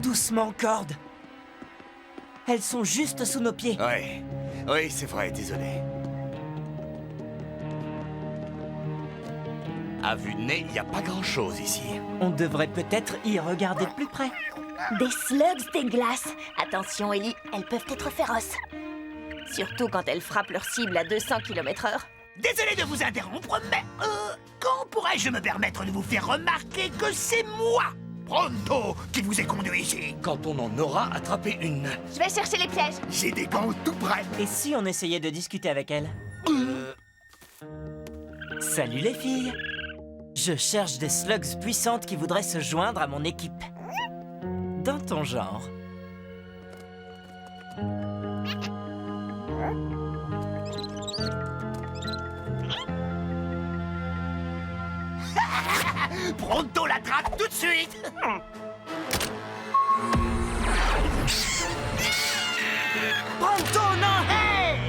Doucement, Cord. Elles sont juste sous nos pieds. Ouais, oui, c'est vrai, désolé. À vue de nez, il n'y a pas grand-chose ici. On devrait peut-être y regarder de plus près. Des slugs des glaces. Attention, Ellie, elles peuvent être féroces. Surtout quand elles frappent leur cible à 200 km/h. Désolé de vous interrompre, mais quand pourrais-je me permettre de vous faire remarquer que c'est moi, Pronto, qui vous ai conduit ici? Quand on en aura attrapé une. Je vais chercher les pièges. J'ai des gants tout prêts. Et si on essayait de discuter avec elle? Salut les filles. Je cherche des slugs puissantes qui voudraient se joindre à mon équipe. Dans ton genre. Pronto l'attrape tout de suite. Pronto, non! Hey!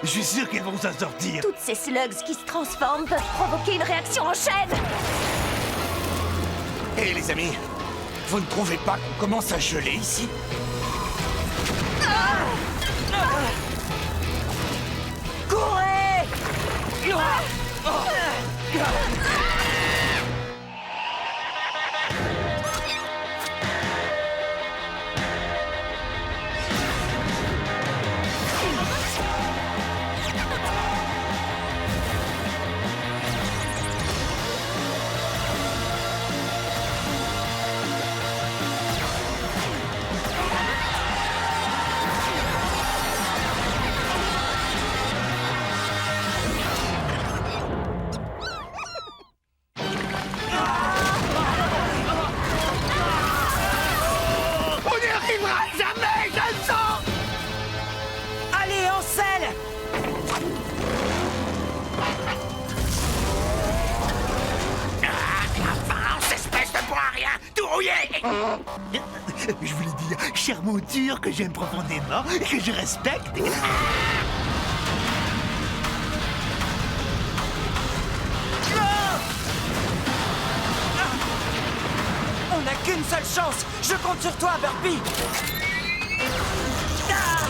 Je suis sûr qu'elles vont s'en sortir. Toutes ces slugs qui se transforment peuvent provoquer une réaction en chaîne. Hé les amis, vous ne trouvez pas qu'on commence à geler ici? Courez! On n'y arrivera jamais, je le sens. Allez, en selle! Avance, espèce de bois à rien, tout rouillé. Je voulais dire, chère monture que j'aime profondément et que je respecte. On n'a qu'une seule chance! Je compte sur toi, Burpee! Ah!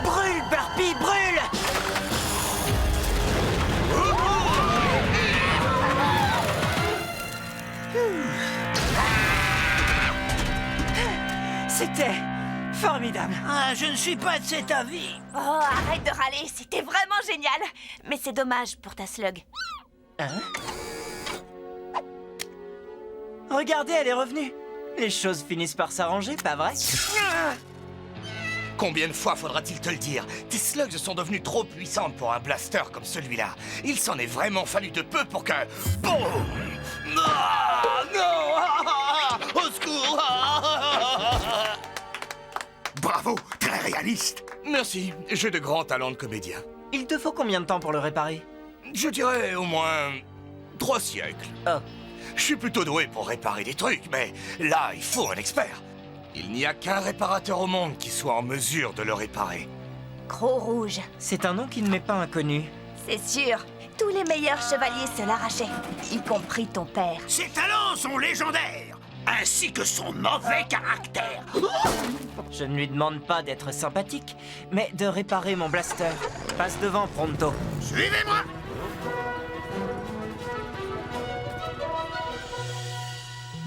Brûle, Burpee, brûle! C'était formidable. Ah, je ne suis pas de cet avis. Oh, arrête de râler, c'était vraiment génial. Mais c'est dommage pour ta slug. Hein? Regardez, elle est revenue. Les choses finissent par s'arranger, pas vrai? Combien de fois faudra-t-il te le dire? Tes slugs sont devenus trop puissantes pour un blaster comme celui-là. Il s'en est vraiment fallu de peu pour que... Boum! Ah, non! Ah, au secours! Ah. Bravo, très réaliste. Merci, j'ai de grands talents de comédien. Il te faut combien de temps pour le réparer? Je dirais au moins 3 siècles. Oh. Je suis plutôt doué pour réparer des trucs, mais là, il faut un expert. Il n'y a qu'un réparateur au monde qui soit en mesure de le réparer. Croc rouge. C'est un nom qui ne m'est pas inconnu. C'est sûr. Tous les meilleurs chevaliers se l'arrachaient, y compris ton père. Ses talents sont légendaires, ainsi que son mauvais caractère. Je ne lui demande pas d'être sympathique, mais de réparer mon blaster. Passe devant, Pronto. Suivez-moi.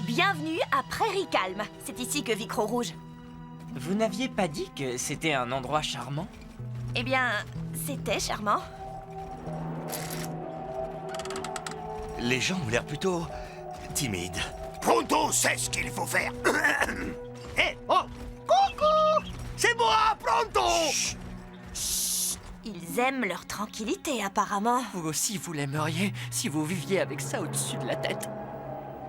Bienvenue à Prairie Calme. C'est ici que vit Croc rouge. Vous n'aviez pas dit que c'était un endroit charmant? Eh bien, c'était charmant. Les gens ont l'air plutôt timides. Pronto sait ce qu'il faut faire. Hé, oh, coucou. C'est moi, Pronto. Ils aiment leur tranquillité, apparemment. Vous aussi, vous l'aimeriez si vous viviez avec ça au-dessus de la tête.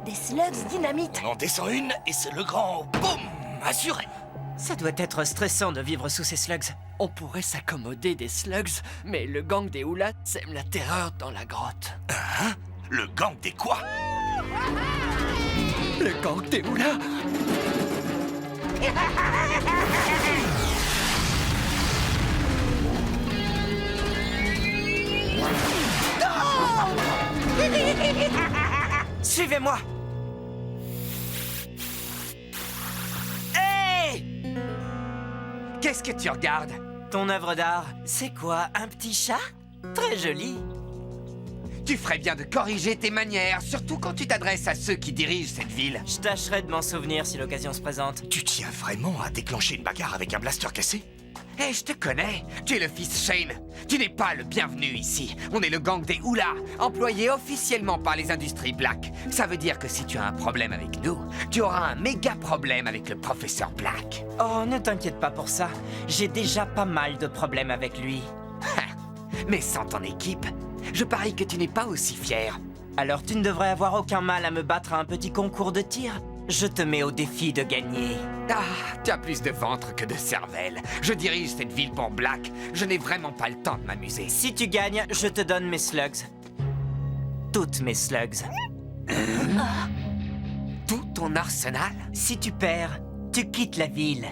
Des slugs dynamite. On en descend une et c'est le grand boum assuré. Ça doit être stressant de vivre sous ces slugs. On pourrait s'accommoder des slugs, mais le gang des Houlats sème la terreur dans la grotte. Hein? Le gang des quoi? Le gang des houlas. Suivez-moi. Hey! Qu'est-ce que tu regardes? Ton œuvre d'art, c'est quoi, un petit chat? Très joli. Tu ferais bien de corriger tes manières, surtout quand tu t'adresses à ceux qui dirigent cette ville. Je tâcherai de m'en souvenir si l'occasion se présente. Tu tiens vraiment à déclencher une bagarre avec un blaster cassé? Hé, je te connais. Tu es le fils Shane. Tu n'es pas le bienvenu ici. On est le gang des houlas, employé officiellement par les industries Black. Ça veut dire que si tu as un problème avec nous, tu auras un méga problème avec le professeur Black. Oh, ne t'inquiète pas pour ça. J'ai déjà pas mal de problèmes avec lui. Mais sans ton équipe, je parie que tu n'es pas aussi fier. Alors tu ne devrais avoir aucun mal à me battre à un petit concours de tir. Je te mets au défi de gagner. Ah, tu as plus de ventre que de cervelle. Je dirige cette ville pour Black. Je n'ai vraiment pas le temps de m'amuser. Si tu gagnes, je te donne mes slugs. Toutes mes slugs. Tout ton arsenal? Si tu perds, tu quittes la ville.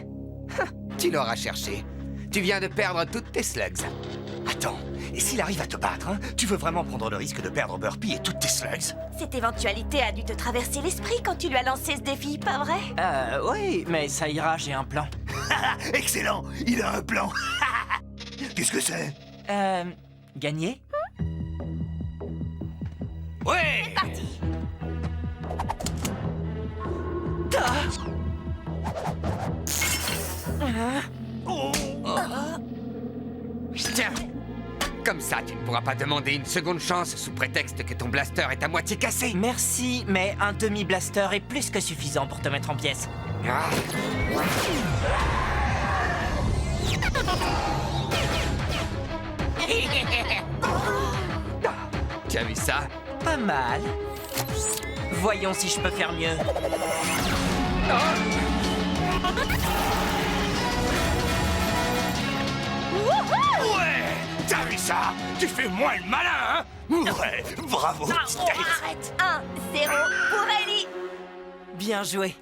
Tu l'auras cherché. Tu viens de perdre toutes tes slugs. Attends, et s'il arrive à te battre, hein, tu veux vraiment prendre le risque de perdre Burpee et toutes tes slugs? Cette éventualité a dû te traverser l'esprit quand tu lui as lancé ce défi, pas vrai? Oui, mais ça ira, j'ai un plan. Excellent, il a un plan. Qu'est-ce que c'est? Gagner? Ouais! Parti. Tiens. Comme ça, tu ne pourras pas demander une seconde chance sous prétexte que ton blaster est à moitié cassé. Merci, mais un demi-blaster est plus que suffisant pour te mettre en pièces. Ah. Tu as vu ça? Pas mal. Voyons si je peux faire mieux. Ouais! T'as vu ça? Tu fais moins le malin, hein? Ouais, bravo, petite tête. Arrête. 1-0 pour Ellie. Bien joué.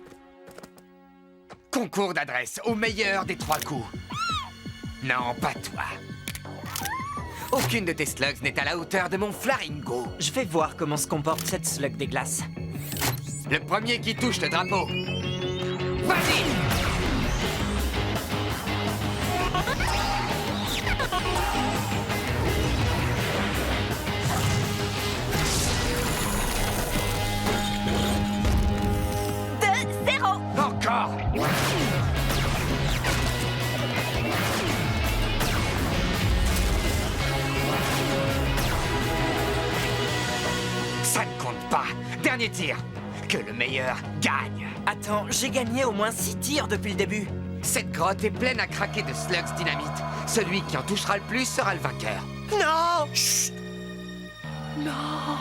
Concours d'adresse au meilleur des 3 coups. Non, pas toi. Aucune de tes slugs n'est à la hauteur de mon Flaringo. Je vais voir comment se comporte cette slug des glaces. Le premier qui touche le drapeau. Vas-y! Encore! Ça ne compte pas. Dernier tir. Que le meilleur gagne. Attends, j'ai gagné au moins 6 tirs depuis le début. Cette grotte est pleine à craquer de slugs dynamite. Celui qui en touchera le plus sera le vainqueur. Non! Chut! Non!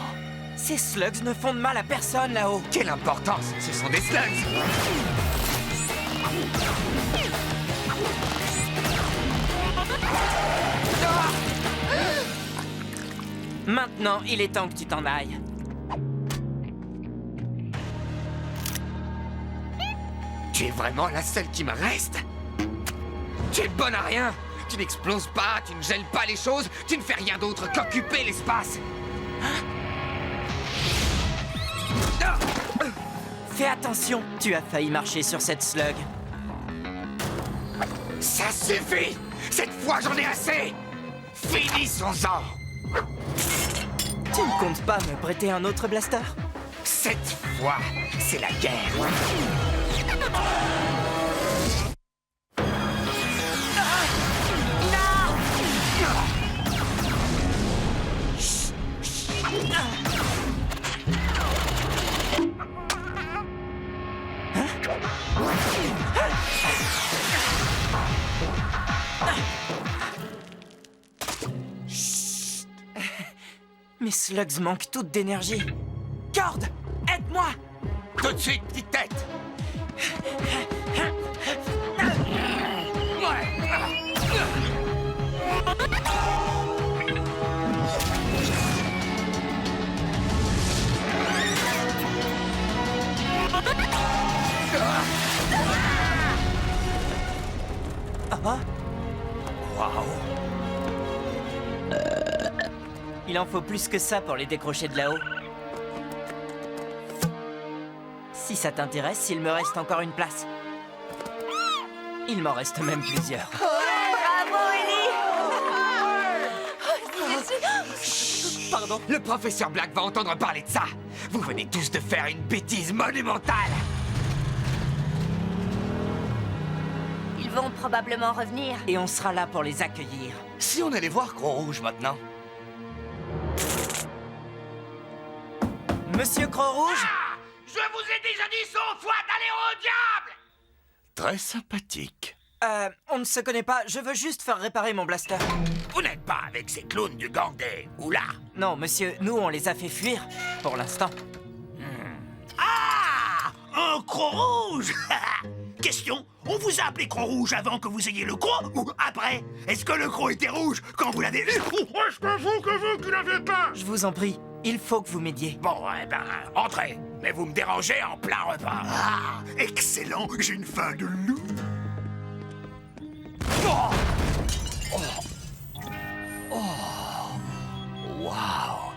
Ces slugs ne font de mal à personne là-haut. Quelle importance! Ce sont des slugs! Maintenant, il est temps que tu t'en ailles. Tu es vraiment la seule qui me reste? Tu es bonne à rien! Tu n'exploses pas, tu ne gèles pas les choses, tu ne fais rien d'autre qu'occuper l'espace! Fais attention, tu as failli marcher sur cette slug. Ça suffit! Cette fois, j'en ai assez! Finissons-en! Tu ne comptes pas me prêter un autre blaster? Cette fois, c'est la guerre! Mes slugs manquent toutes d'énergie. Cord, aide-moi! Tout de suite, petite tête! Ouais! pas? Waouh! Il en faut plus que ça pour les décrocher de là-haut. Si ça t'intéresse, il me reste encore une place. Il m'en reste même plusieurs. Bravo, Ellie! Pardon? Le professeur Black va entendre parler de ça. Vous venez tous de faire une bêtise monumentale. Ils vont probablement revenir. Et on sera là pour les accueillir. Si on allait voir Croc-Rouge maintenant? Monsieur Croc-Rouge? Je vous ai déjà dit 100 fois d'aller au diable! Très sympathique. On ne se connaît pas, je veux juste faire réparer mon blaster. Vous n'êtes pas avec ces clowns du gang des Oula? Non, monsieur, nous on les a fait fuir, pour l'instant. Ah! Un croc rouge! Question, on vous a appelé croc rouge avant que vous ayez le croc ou après? Est-ce que le croc était rouge quand vous l'avez eu? Ou est-ce que vous qui l'avez pas? Je vous en prie, il faut que vous m'aidiez. Bon, eh ben, entrez. Mais vous me dérangez en plein repas. Ah, excellent, j'ai une faim de loup. Waouh!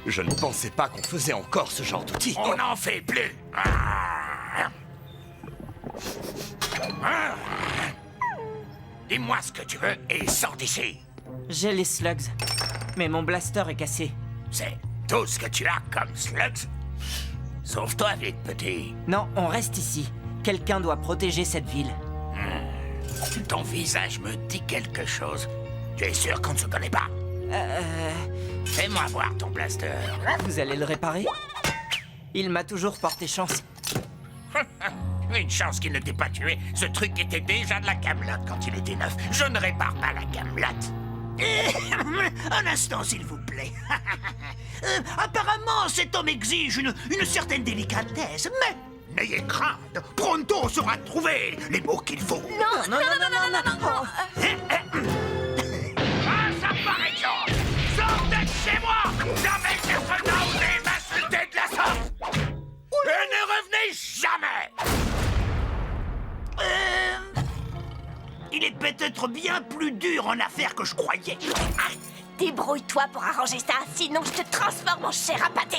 Je ne pensais pas qu'on faisait encore ce genre d'outil. On n'en fait plus. Dis-moi ce que tu veux et sors d'ici. J'ai les slugs, mais mon blaster est cassé. C'est tout ce que tu as comme slugs? Sauve-toi vite, petit. Non, on reste ici. Quelqu'un doit protéger cette ville. Ton visage me dit quelque chose. Tu es sûr qu'on ne se connaît pas? Fais-moi voir ton blaster. Vous allez le réparer? Il m'a toujours porté chance. Une chance qu'il ne t'ait pas tué. Ce truc était déjà de la camelote quand il était neuf. Je ne répare pas la camelote. Un instant, s'il vous plaît. Apparemment, cet homme exige une certaine délicatesse, mais n'ayez crainte. Pronto saura trouver les mots qu'il faut. Non. Ah, ça par exemple. Sortez de chez moi. Jamais personne n'a osé m'insulter de la sorte. Et ne revenez jamais. Il est peut-être bien plus dur en affaires que je croyais. Débrouille-toi pour arranger ça, sinon je te transforme en chair à pâté.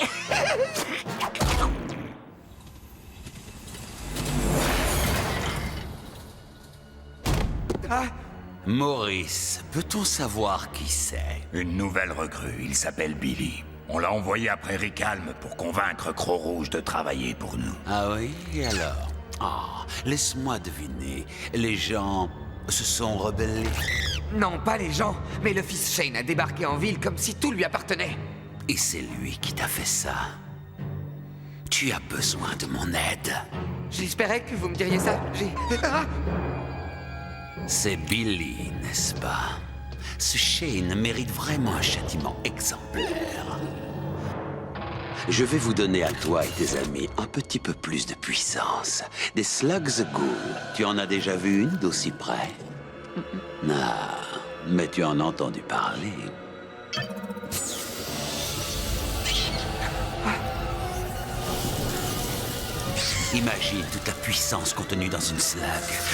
Maurice, peut-on savoir qui c'est? Une nouvelle recrue, il s'appelle Billy. On l'a envoyé après Ricalme pour convaincre Croc-Rouge de travailler pour nous. Ah oui, et alors? Ah, laisse-moi deviner. Les gens se sont rebellés? Non, pas les gens, mais le fils Shane a débarqué en ville comme si tout lui appartenait. Et c'est lui qui t'a fait ça? Tu as besoin de mon aide. J'espérais que vous me diriez ça. Ah! C'est Billy, n'est-ce pas? Ce Shane mérite vraiment un châtiment exemplaire. Je vais vous donner à toi et tes amis un petit peu plus de puissance. Des slugs ghouls. Tu en as déjà vu une d'aussi près? Ah, mais tu en as entendu parler. Imagine toute la puissance contenue dans une slug,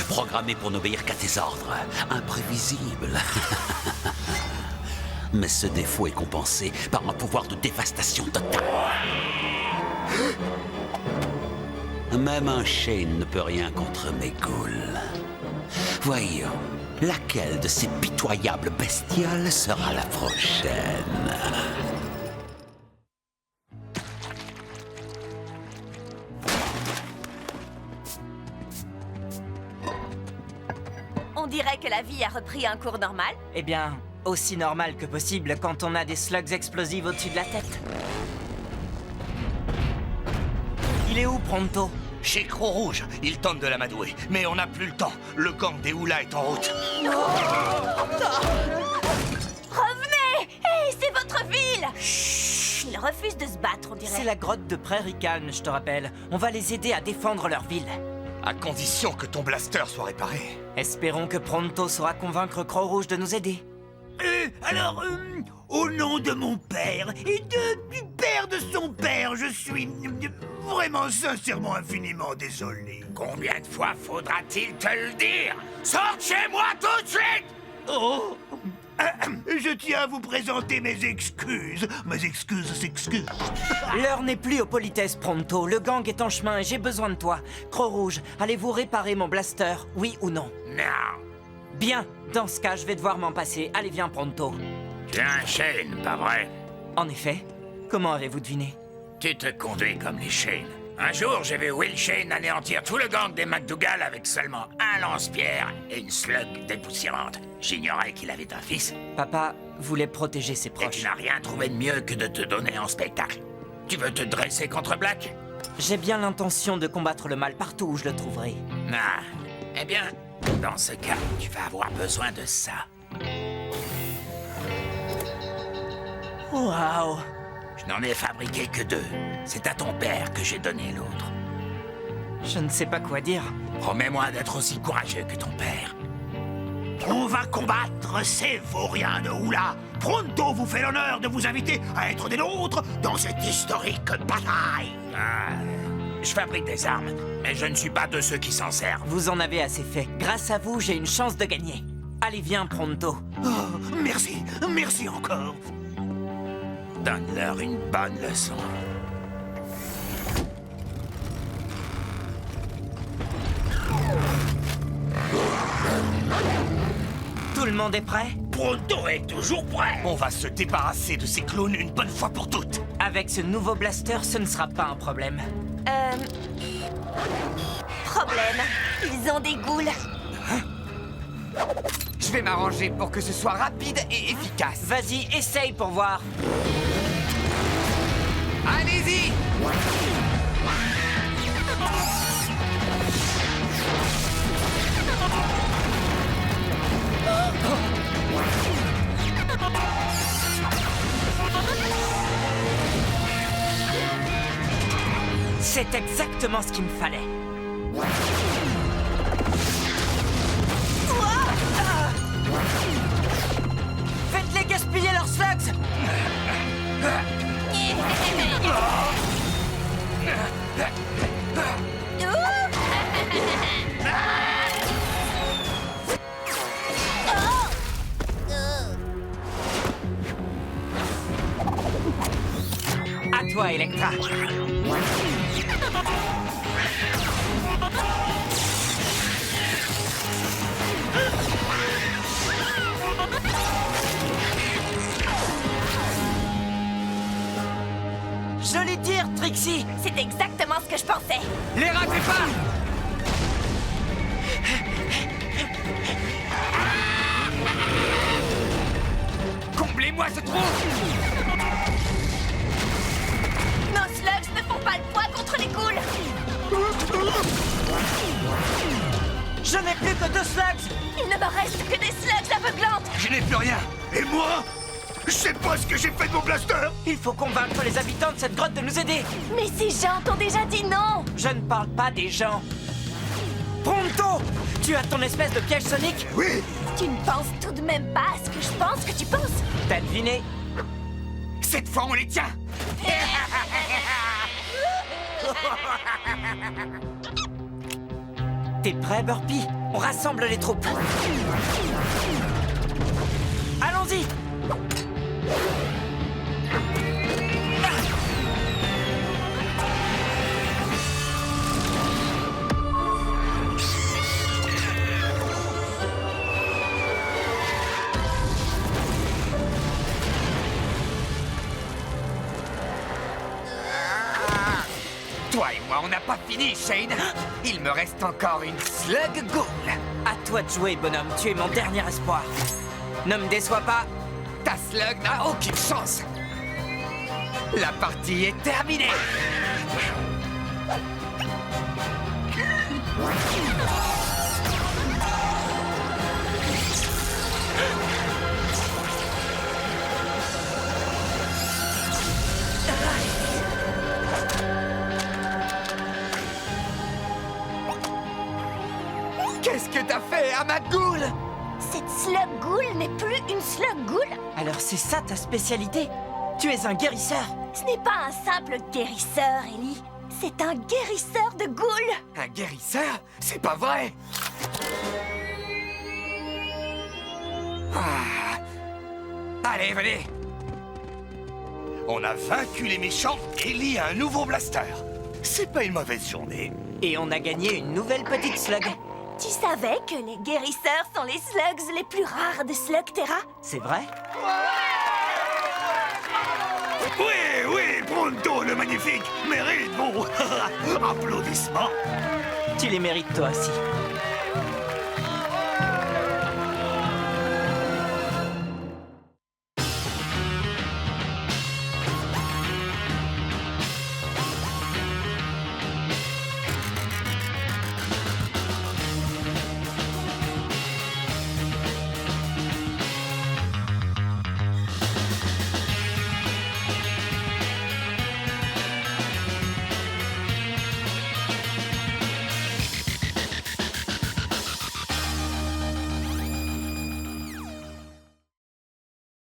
programmée pour n'obéir qu'à tes ordres. Imprévisible. Mais ce défaut est compensé par un pouvoir de dévastation totale. Même un Shane ne peut rien contre mes ghouls. Voyons, laquelle de ces pitoyables bestioles sera la prochaine? On dirait que la vie a repris un cours normal. Eh bien, aussi normal que possible quand on a des slugs explosives au-dessus de la tête. Il est où, Pronto? Chez Croc-Rouge, il tente de l'amadouer, mais on n'a plus le temps. Le gang des Oula est en route. Revenez! Hé, c'est votre ville! Chut, ils refusent de se battre, on dirait. C'est la grotte de Prairie Calme, je te rappelle. On va les aider à défendre leur ville. À condition que ton blaster soit réparé. Espérons que Pronto saura convaincre Croc-Rouge de nous aider. Alors, Au nom de mon père et du père de son père, je suis vraiment sincèrement infiniment désolé. Combien de fois faudra-t-il te le dire? Sors de chez moi tout de suite! Oh! Je tiens à vous présenter mes excuses. Mes excuses s'excusent. L'heure n'est plus aux politesses, Pronto. Le gang est en chemin et j'ai besoin de toi. Croc-Rouge, allez-vous réparer mon blaster, oui ou non? Non. Bien, dans ce cas, je vais devoir m'en passer. Allez, viens, Pronto. Tu es un Shane, pas vrai? En effet, comment avez-vous deviné? Tu te conduis comme les Shane. Un jour, j'ai vu Will Shane anéantir tout le gang des McDougal avec seulement un lance-pierre et une slug dépoussiérante. J'ignorais qu'il avait un fils. Papa voulait protéger ses Et proches. tu n'as rien trouvé de mieux que de te donner en spectacle. Tu veux te dresser contre Black? J'ai bien l'intention de combattre le mal partout où je le trouverai. Ah, eh bien, dans ce cas, tu vas avoir besoin de ça. Waouh! Je n'en ai fabriqué que 2. C'est à ton père que j'ai donné l'autre. Je ne sais pas quoi dire. Promets-moi d'être aussi courageux que ton père. On va combattre ces vauriens de Oula. Pronto vous fait l'honneur de vous inviter à être des nôtres dans cette historique bataille. Ah, je fabrique des armes, mais je ne suis pas de ceux qui s'en servent. Vous en avez assez fait. Grâce à vous, j'ai une chance de gagner. Allez, viens, Pronto. Oh, merci, merci encore. Donne-leur une bonne leçon. Tout le monde est prêt? Pronto est toujours prêt. On va se débarrasser de ces clones une bonne fois pour toutes. Avec ce nouveau blaster, ce ne sera pas un problème. Problème. Ils ont des ghouls. Je vais m'arranger pour que ce soit rapide et efficace. Vas-y, essaye pour voir. Allez-y! C'est exactement ce qu'il me fallait. Faites-les gaspiller leurs slugs! À toi, Electra. Joli tir, Trixie! C'est exactement ce que je pensais. Les ratez pas! Comblez-moi ce trou! Nos slugs ne font pas le poids contre les ghouls. Je n'ai plus que 2 slugs! Il ne me reste que des slugs aveuglantes. Je n'ai plus rien. Et moi? Je sais pas ce que j'ai fait de mon blaster. Il faut convaincre les habitants de cette grotte de nous aider! Mais ces gens t'ont déjà dit non. Je ne parle pas des gens! Pronto! Tu as ton espèce de piège sonique? Oui. Tu ne penses tout de même pas à ce que je pense que tu penses. T'as deviné? Cette fois, on les tient! T'es prêt, Burpee? On rassemble les troupes. Allons-y! Toi et moi, on n'a pas fini, Shane! Il me reste encore une slug ghoul! À toi de jouer, bonhomme. Tu es mon dernier espoir. Ne me déçois pas. Ta slug n'a aucune chance! La partie est terminée! Qu'est-ce que t'as fait à ma ghoul? Cette slug ghoul n'est plus une slug ghoul. Alors c'est ça ta spécialité? Tu es un guérisseur. Ce n'est pas un simple guérisseur, Ellie. C'est un guérisseur de ghouls. Un guérisseur? C'est pas vrai! Ah. Allez, venez! On a vaincu les méchants et Ellie a un nouveau blaster. C'est pas une mauvaise journée. Et on a gagné une nouvelle petite slug. Tu savais que les guérisseurs sont les slugs les plus rares de Slugterra? C'est vrai? Oui, oui, Pronto le magnifique mérite bon applaudissements. Tu les mérites toi aussi.